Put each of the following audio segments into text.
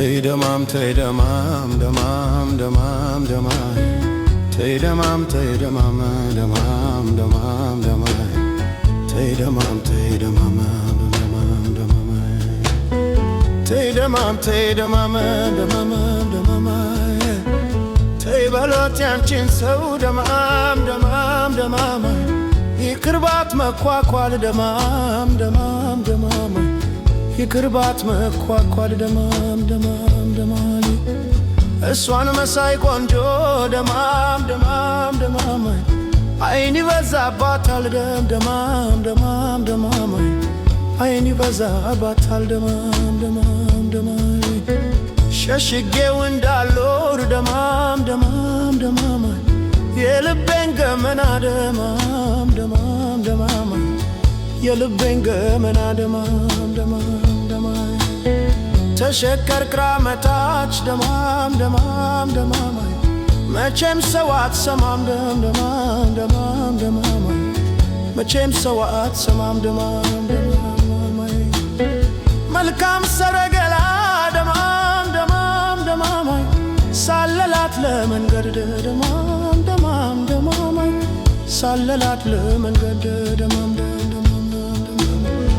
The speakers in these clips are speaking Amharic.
ተይደማም ተይደማም ደማም ደማም ደማይ ተይደማም ተይደማም ደማም ደማም ደማይ ተይደማም ተይደማም ደማም ደማይ ተይደማም ተይደማም ደማም ደማማይ ተይበሎት ያንቺን ሰው ደማም ደማም ደማማይ ይቅርባት መኳኳል ደማም ደማም ደማማይ ይቅርባት መኳኳል ደማም ደማም ደማማይ እሷን መሳይ ቆንጆ ደማም ደማም ደማማይ አይን ይበዛባታል ደማም ደማም ደማማይ አይን ይበዛባታል ደማም ደማም ደማማይ ሸሽጌው እንዳልኖር ደማም ደማም ደማማይ የልቤን ገመና ደማም ደማም ደማማይ የልቤን ገመና ደማም ደማም ደማማይ ተሸከርክራ መታች ደማም ደማም ደማማይ መቼም ሰው አትሰማም ደማም ደማም ደማማይ መቼም ሰው አትሰማም ደማም ደማማይ መልካም ሰረገላ ደማም ደማም ደማማይ ሳለላት ለመንገድ ደማም ደማም ደማማይ ሳለላት ለመንገድ ደማም ደማም ደማማይ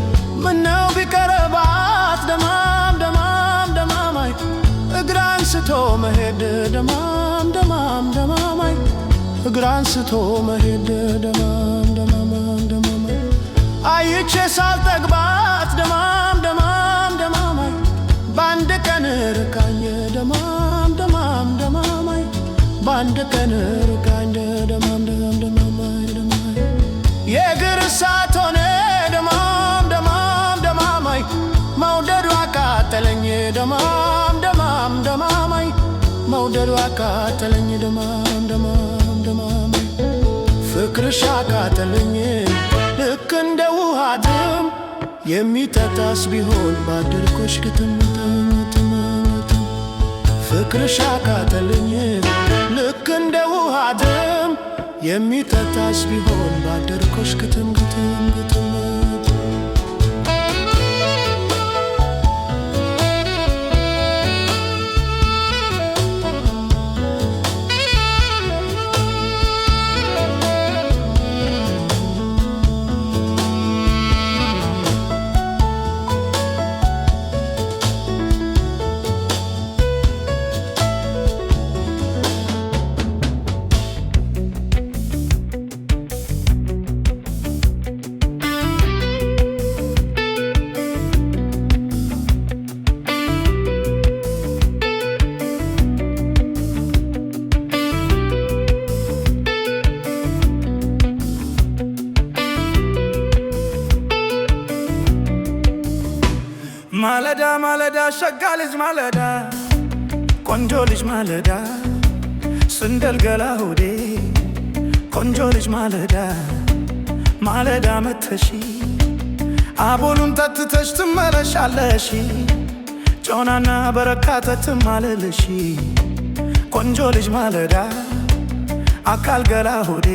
ምነው ቢቀርባት ደማም ደማም ደማማይ እግር አንስቶ መሄድ ደማም ደማም ደማማይ እግር አንስቶ መሄድ ደማም ደማም ደማማይ አይቼ ሳልጠግባት ደማም ደማም ደማማይ በአንድ ቀን ርቃኝ ደማም ደማም ደማማይ በአንድ ቀን ርቃኝ ደማም ደማም ደማማይ ደማማይ የእግር እሳት ሆነ ደማም ደማም ደማማይ መውደዱ አቃጠለኝ ደማም ደማም ደማማይ መውደዱ አቃጠለኝ ደማም ደማም ደማማይ ፍቅርሽ አቃጠለኝ ልክ እንደ ውሃትም የሚጠጣስ ቢሆን ባደርኩሽ ግጥም ፍቅርሽ አቃጠለኝ ልክ እንደ ውሃትም የሚጠጣስ ቢሆን ባደርኩሽ ግጥም ግጥም ግጥም ማለዳ ማለዳ ሸጋ ልጅ ማለዳ ቆንጆ ልጅ ማለዳ ስንደል ገላ ሆዴ ቆንጆ ልጅ ማለዳ ማለዳ መተሺ አቦሉን ጠጥተሽ ትመለሻለሽ ጮናና በረካተ ትማለልሽ ቆንጆ ልጅ ማለዳ አካል ገላ ሆዴ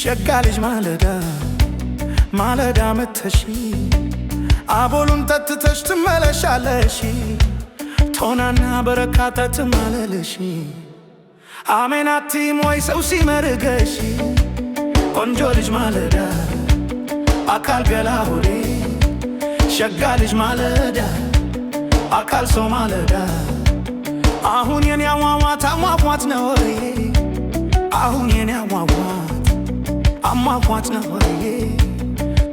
ሸጋ ልጅ ማለዳ ማለዳ መተሺ አቦሉን ጠጥተሽ ትመለሻለሽ ቶናና በረካታ ትማለልሽ አሜናቲም ወይ ሰው ሲመርገሽ ቆንጆ ልጅ ማለዳ አካል ገላ ሆዴ ሸጋ ልጅ ማለዳ አካል ሰው ማለዳ አሁን የኔ አሟሟት አሟሟት ነው ወይ አሁን የኔ አሟሟት አሟሟት ነው ወይ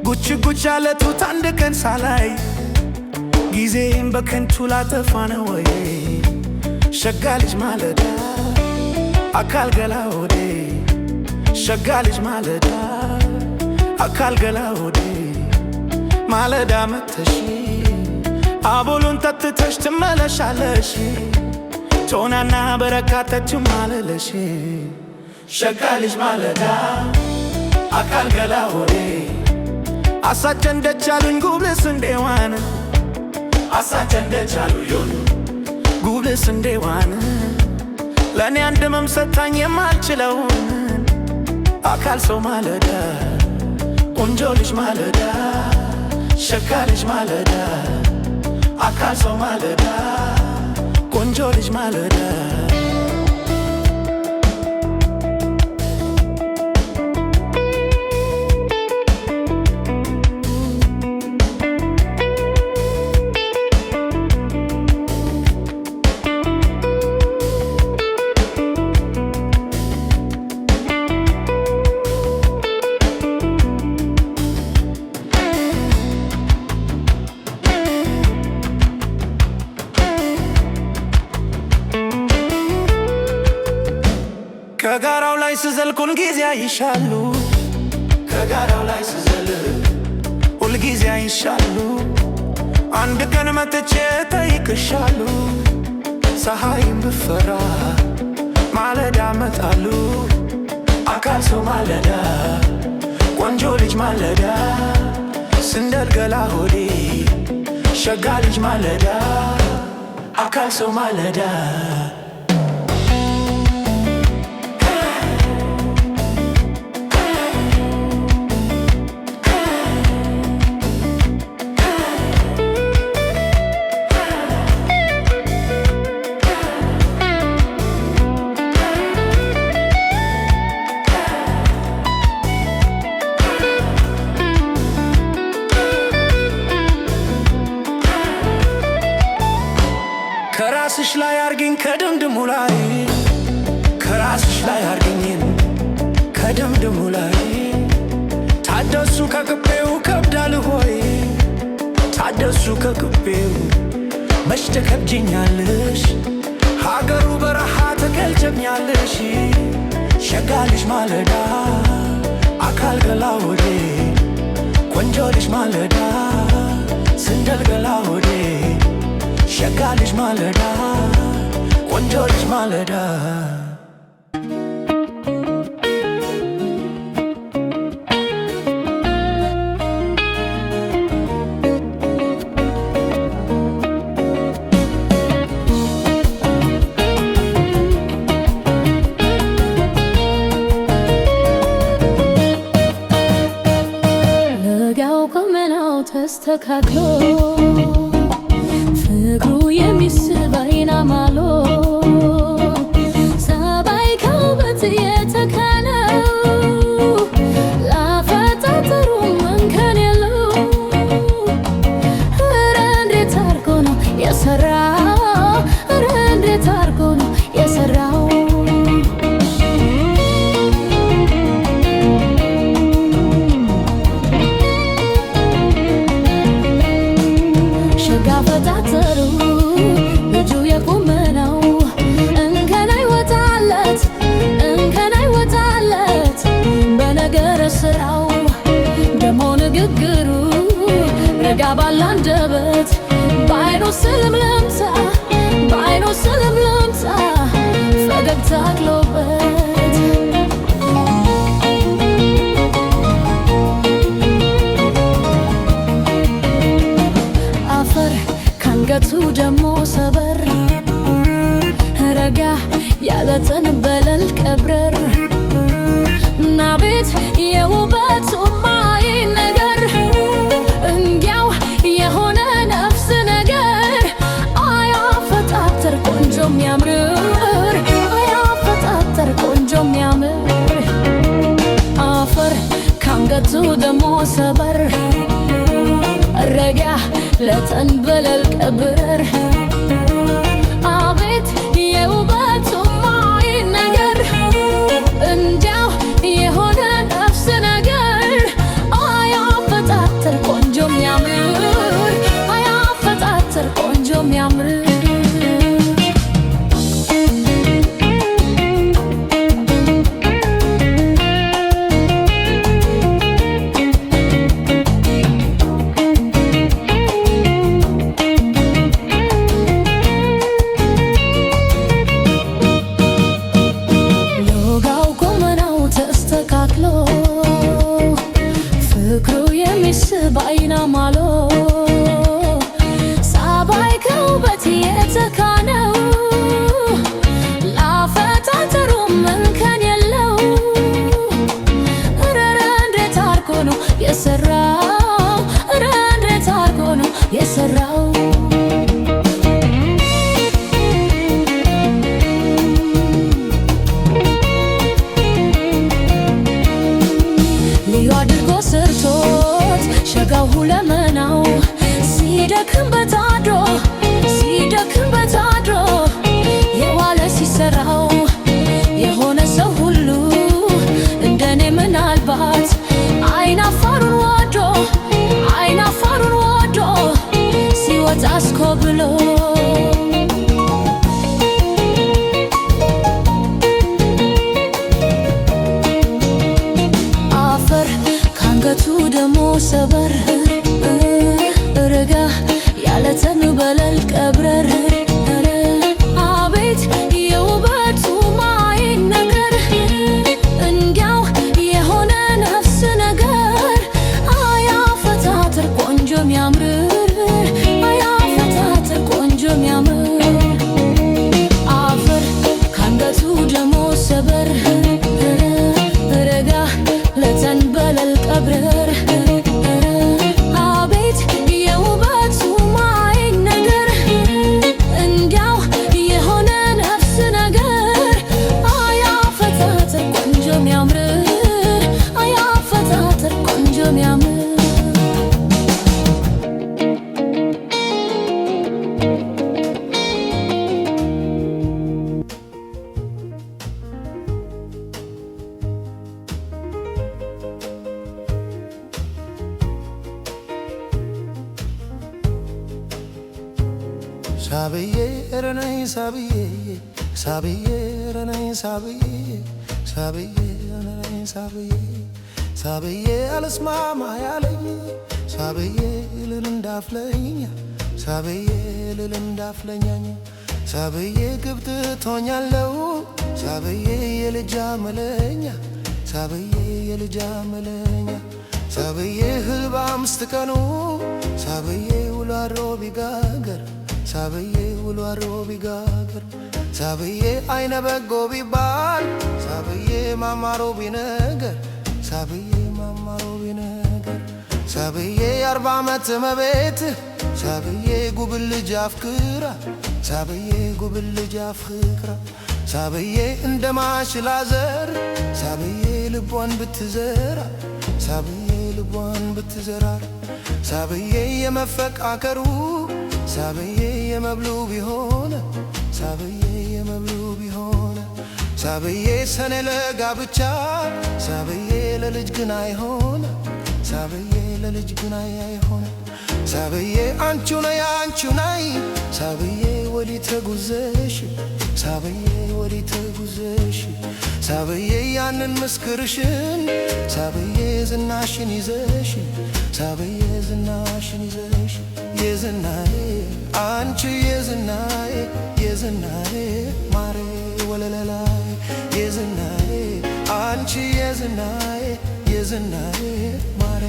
ጉች ጉች ያለ ጡት አንድ ቀን ሳላይ ጊዜም በከንቱ ላጠፋ ነው ወይ ሸጋ ልጅ ማለዳ አካል ገላ ሆዴ ሸጋ ልጅ ማለዳ አካል ገላ ሆዴ ማለዳ መተሺ አቦሉን ጠጥተሽ ትመለሻለሽ ቶናና በረካታ ትማለልሽ ሸጋ ልጅ ማለዳ አካል ገላ ሆዴ አሳቸን ደቻሉኝ ጉብልስ እንደዋን አሳቸን ደቻሉኝ ጉብልስ እንደዋን ለኔ አንድ መምሰታኝ የማልችለውን አካል ሰው ማለዳ ቆንጆ ልጅ ማለዳ ሸጋ ልጅ ማለዳ አካል ሰው ማለዳ ቆንጆ ልጅ ማለዳ ከጋራው ላይ ስዘል ሁልጊዜ አይሻሉ ከጋራው ላይ ስዘል ሁልጊዜ አይሻሉ አንድ ቀን መጥቼ ጠይቅሻሉ ፀሐይም ብፈራ ማለዳ መጣሉ አካል ሰው ማለዳ ቆንጆ ልጅ ማለዳ ስንደል ገላ ሆዴ ሸጋ ልጅ ማለዳ አካል ሰው ማለዳ ከራስሽ ላይ አርግኝ ከድምድሙ ላይ ከራስሽ ላይ አርግኝን ከድምድሙ ላይ ታደሱ ከቅቤው ከብዳል ሆይ ታደሱ ከቅቤው መች ተከብጅኛለሽ ሀገሩ በረሃ ተገልጨኛለሽ ሸጋ ልጅ ማለዳ አካል ገላ ሆዴ ቆንጆ ልጅ ማለዳ ስንደል ገላ ሆዴ ሸጋ ልጅ ማለዳ ቆንጆ ልጅ ማለዳ ለጋው ቁመናው ተስተካክሎ ፍቅሩ የሚስብ አይን አማሎ ሰባይ ከውበት የተካነው ላፈጣጠሩ እንከን የለው ኧረ እንዴት አርጎ ነው የሰራው ኧረ እንዴት አርጎ ነው የሰራው ሸጋ ፈጣጠሩ ልጁ የቁመናው እንከን አይወጣለት እንከን አይወጣለት በነገረ ስራው ደሞ ንግግሩ ረጋ ባለ አንደበት በአይኑ ስልምልምታ በአይኑ ስልምልምታ ፈገግታ አክሎበት አፈር ካንገቱ ደሞ ሰበር ረጋ ያለ ጠንበለል ቀብረር እና ቤት የውበቱ ማይ ነገር እንዲያው የሆነ ነፍስ ነገር አያፈጣጠር ቆንጆ የሚያምር አያፈጣጠር ቆንጆ የሚያምር አፈር ካንገቱ ደሞ ሰበር ረጋ ለጠንበለል ቀብረር አቤት የውበቱ ማይ ነገር እንዲያው የሆነ ነፍስ ነገር አያፈጣጠር ቆንጆ የሚያምር አያፈጣጠር ቆንጆ የሚያምር ፍቅሩ የሚስብ አይን አማሎ ሰባይ ከውበት የተካነው ላፈጣጠሩም እንከን የለው ኧረ እንዴት አርጎ ነው የሰራው ኧረ እንዴት አርጎ ነው የሰራው ሳብዬ ኧረ ነይ ሳብዬ ሳብዬ ኧረ ነይ ሳብዬ ሳብዬ ኧረ ነይ ሳብዬ ሳብዬ አልስማማ ያለኝ ሳብዬ እልል እንዳፍለኛ ሳብዬ እልል እንዳፍለኛኝ ሳብዬ ግብት ቶኛለው ሳብዬ የልጅ አመለኛ ሳብዬ የልጅ አመለኛ ሳብዬ እህል በአምስት ቀኑ ሳብዬ ውሎ አድሮ ቢጋገር ሳብዬ ውሎ አድሮ ቢጋገር ሳብዬ አይነ በጎ ቢባል ሳብዬ ማማሮ ቢነገር ሳብዬ ማማሮ ቢነገር ሳብዬ 40 ዓመት መቤት ሳብዬ ጉብል ልጅ አፍክራ ሳብዬ ጉብል ልጅ አፍክራ ሳብዬ እንደ ማሽላ ዘር ሳብዬ ልቧን ብትዘራ ሳብዬ ልቧን ብትዘራ ሳብዬ የመፈቃከሩ ሳብዬ የመብሉ ቢሆነ ሳብዬ የመብሉ ቢሆነ ሳብዬ ሰኔ ለጋብቻ ሳብዬ ለልጅ ግን አይሆነ ሳብዬ ለልጅ ግን አይሆነ ሳብዬ አንቺ ነይ አንቺ ነይ ሳብዬ ወዲህ ተጉዘሽ ሳብዬ ወዲህ ተጉዘሽ ሳብዬ ያንን ምስክርሽን ሳብዬ ዝናሽን ይዘሽ ሳብዬ ዝናሽን ይዘሽ የዝናዬ አንቺ የዝናዬ የዝናዬ ማሬ ወለለላይ የዝናዬ አንቺ የዝናዬ የዝናዬ ማሬ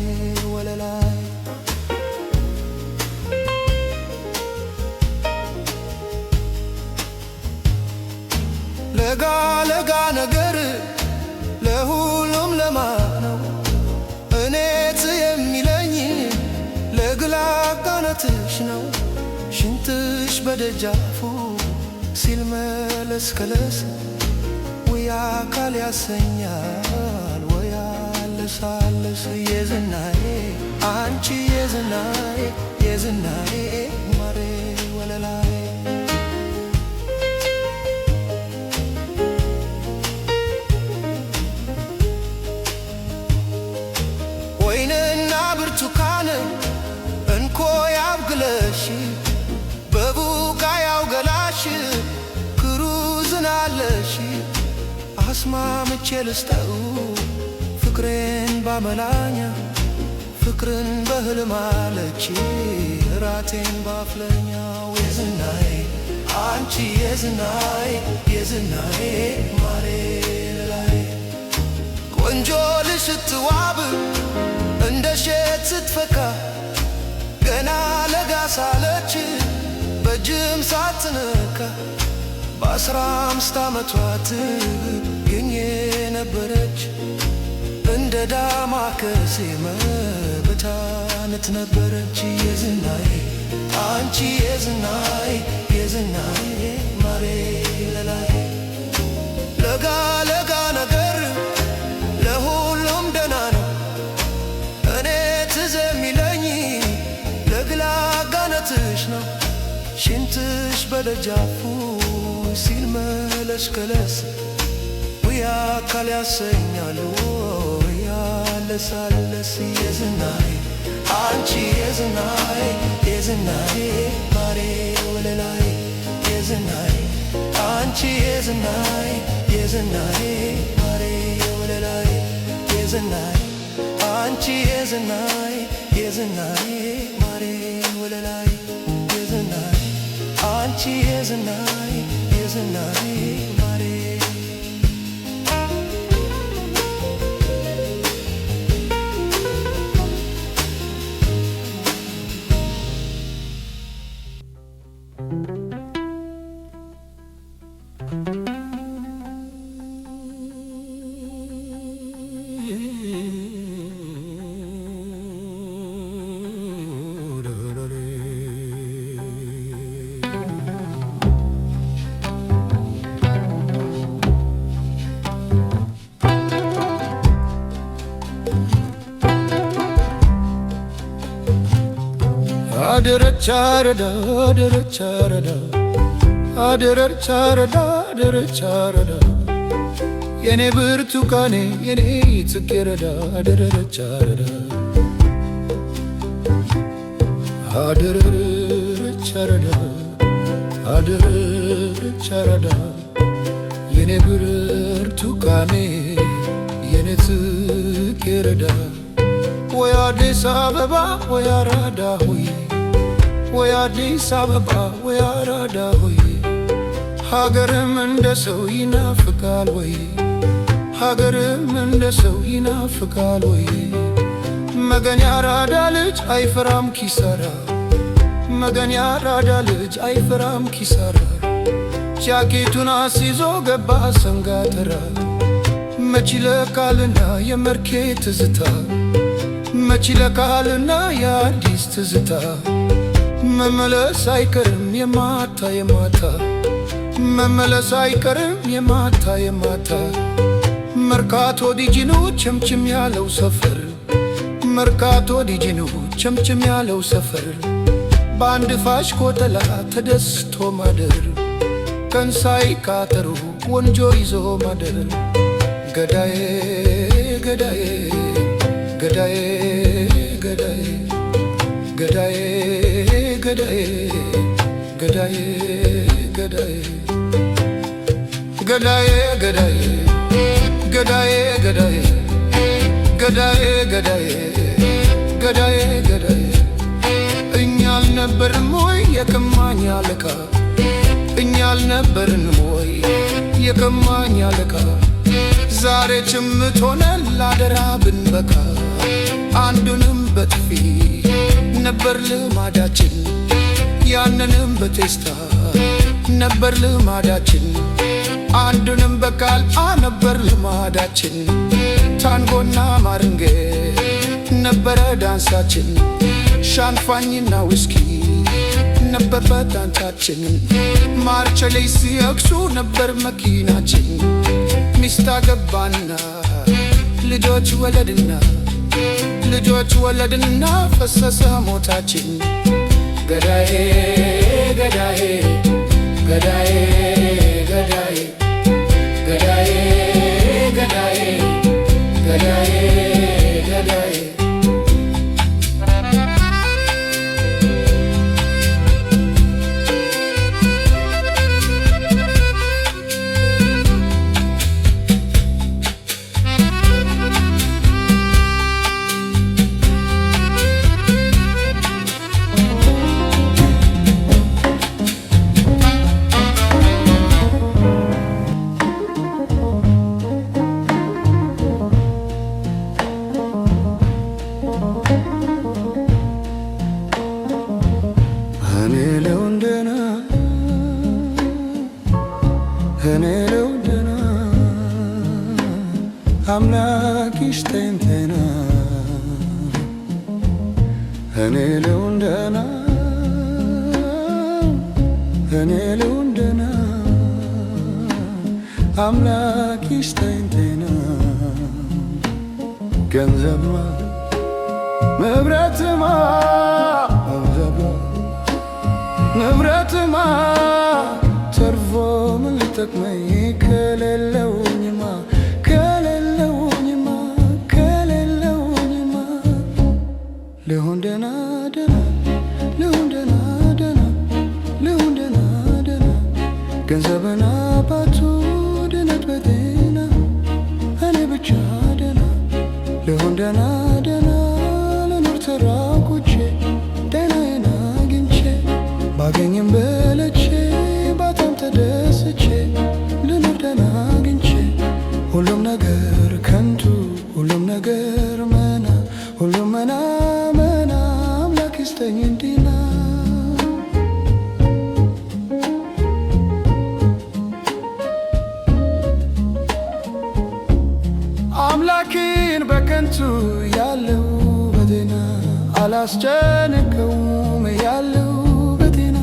ወለላይ ለጋ ለጋ ነገር ለሁሉም ለማነው እኔት የሚለኝ ለግላጋነትሽ ነው ሽንትሽ በደጃፉ ሲል መለስ ከለስ ወይ አካል ያሰኛል ወይ አለሳለስ የዝናዬ አንቺ የዝናዬ የዝናዬ ማሬ ወለላይ ወይንና ብርቱካን እንኮ ያብግለሽ በቡቃያው ገላሽ ክሩዝናለሽ አስማምቼ ልስጠው ፍቅሬን ባመላኛ ፍቅርን በህልም አለች ራቴን ባፍለኛው የዝናዬ አንቺ የዝናዬ የዝናዬ ማሬ ላይ ቆንጆ ልጅ ስትዋብ እንደ ሼት ስትፈካ ገና ለጋ ሳለች በጅም ሳትነካ በ15 ዓመቷ ትገኝ የነበረች እንደ ዳማ ከሴ መበታነት ነበረች የዝናዬ አንቺ የዝናዬ የዝናዬ ማሬ ለላይ ለጋ ለጋ ነገር ለሁሉም ደና ነው እኔ ትዝ የሚለኝ ለግላጋነትሽ ነው ሽንትሽ በደጃፉ ሲል መለስ ከለስ ወይ አካል ያሰኛል ወይ ያለሳለስ የዝናዬ አንቺ የዝናዬ የዝናዬ ማሬ ወለላይ የዝናዬ አንቺ የዝናዬ የዝናዬ ማሬ ወለላይ የዝናዬ አንቺ የዝናዬ የዝናዬ ማሬ ወለላይ የዝናዬ አንቺ የዝናዬ የዝናዬ ማሬ አደረቻረዳ አደረቻረዳ አደረቻረዳ አደረቻረዳ የኔ ብርቱካኔ የኔ ጽጌረዳ አደረቻረዳ አደረቻረዳ አደረች አራዳ የኔ ብርቱካኔ የኔ ጽጌረዳ ወይ አዲስ አበባ ወይ አራዳ ሆይ ወይ አዲስ አበባ ወይ አራዳ ሆይ ሀገርም እንደ ሰው ይናፍቃል ወይ ሀገርም እንደ ሰው ይናፍቃል ወይ መገን ያራዳ ልጅ አይፈራም ኪሳራ መገን ያራዳ ልጅ አይፈራም ኪሳራ ጃኬቱን አስይዞ ገባ ሰንጋተራ መች ይለካልና የመርኬ ትዝታ መች ይለካልና የአዲስ ትዝታ መመለስ አይቀርም የማታ የማታ መመለስ አይቀርም የማታ የማታ መርካቶ ዲጂኑ ቸምችም ያለው ሰፈር መርካቶ ዲጂኑ ቸምችም ያለው ሰፈር በአንድ ፋሽ ኮተላ ተደስቶ ማደር ቀን ሳይቃጠሩ ወንጆ ይዞ ማደር ገዳዬ ገዳዬ ገዳዬ ገዳዬ ገዳዬ ገዳዬ ገዳዬ ገዳዬ ገዳዬ ገዳዬ ገዳዬ ገዳዬ ገዳዬ ገዳዬ ገዳዬ ገዳዬ እኛ አልነበርንም ወይ የቀማኝ አለቃ እኛ አልነበርንም ወይ የቀማኝ አለቃ ዛሬ ጭምት ሆነን ላደራ ብንበቃ አንዱንም በጥፊ ነበር ልማዳችን ያንንም በቴስታ ነበር ልማዳችን አንዱንም በቃል ነበር ልማዳችን ታንጎና ማርንጌ ነበረ ዳንሳችን ሻንፋኝና ውስኪ ነበር በዳንሳችን ማርቸሌይ ሲያክሱ ነበር መኪናችን ሚስት አገባና ልጆች ወለድና ልጆች ወለድና ፈሰሰ ሞታችን ገዳዬ ገዳዬ ገዳዬ ገዳዬ ገዳዬ ገዳዬ ገዳዬ ገዳዬ አምላክ ይስጠኝ ጤና እኔ ልሁን ደህና አምላክ ይስጠኝ ጤና ገንዘብማ ንብረትማ ንብረትማ ተርፎ ምን ሊጠቅመኝ ከሌለውኝማ ልሁን ደህና ደህና ልሁን ደህና ደህና ልሁን ደህና ደህና ገንዘብና አባቱ ድነት በጤና እኔ ብቻ ደህና ልሁን ደህና ደህና ልኑር ተራቁቼ ጤናዬን አግኝቼ ባገኝም በልቼ ባጣም ተደስቼ ልኑር ደህና አግኝቼ ሁሉም ነገር ከንቱ ሁሉም ነገር መና ሁሉም መና ይስጠኝ እንዲና አምላኬን በከንቱ ያለው በጤና አላስጨንቀውም ያለው በጤና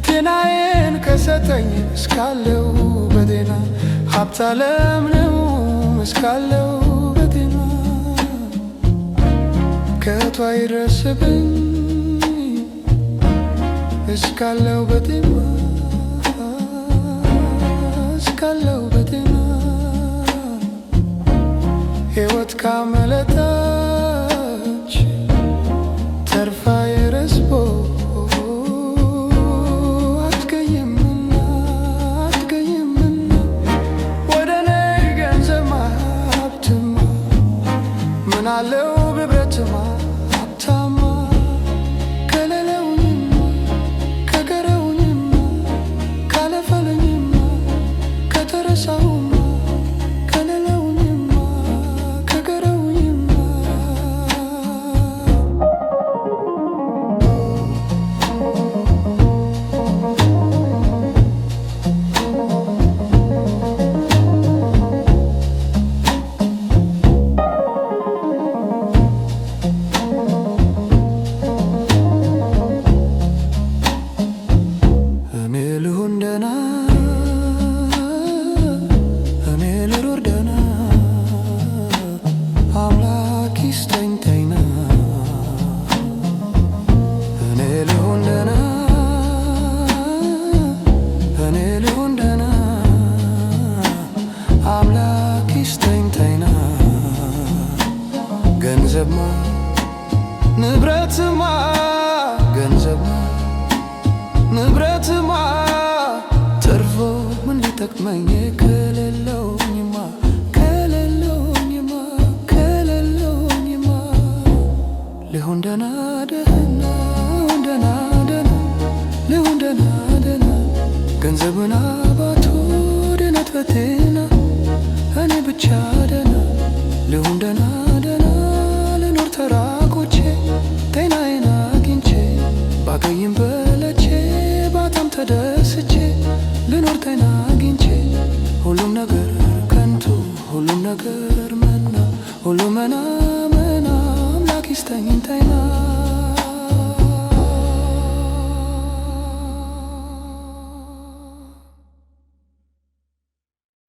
ጤናዬን ከሰጠኝ እስካለው በጤና ሀብት ዓለም ነው እስካለው በጤና ከቶ አይደርስብኝ እስካለው በጤና እስካለው በጤና ሕይወት ካመለጠች ተርፋ የረስቦ አትገኝምና ደህና እኔ ልኑር ደህና አምላክ ይስጠኝ ጤና እኔ ልሁን ደህና እኔ ልሁን ደህና አምላክ ይስጠኝ ጤና ገንዘብማ ንብረትማ ገንዘብማ ንብረትማ ተርፎ ምን ሊጠቅመኝ ከሌለውኝማ ከሌለውኝማ ከሌለውኝማ ልሁን ደህና ደህና ደህና ደህና ልሁን ደህና ደህና ገንዘብና ባቶ ድነት በጤና እኔ ብቻ ደህና ልሁን ደህና ደህና ልኖር ተራቆቼ ጤናዬን አግኝቼ ባገኝም በለቼ ባጣም ተደስቼ ልኖር ጤና አግኝቼ ሁሉም ነገር ከንቱ ሁሉም ነገር መና ሁሉ መና መና አምላክ ይስጠኝ ጤና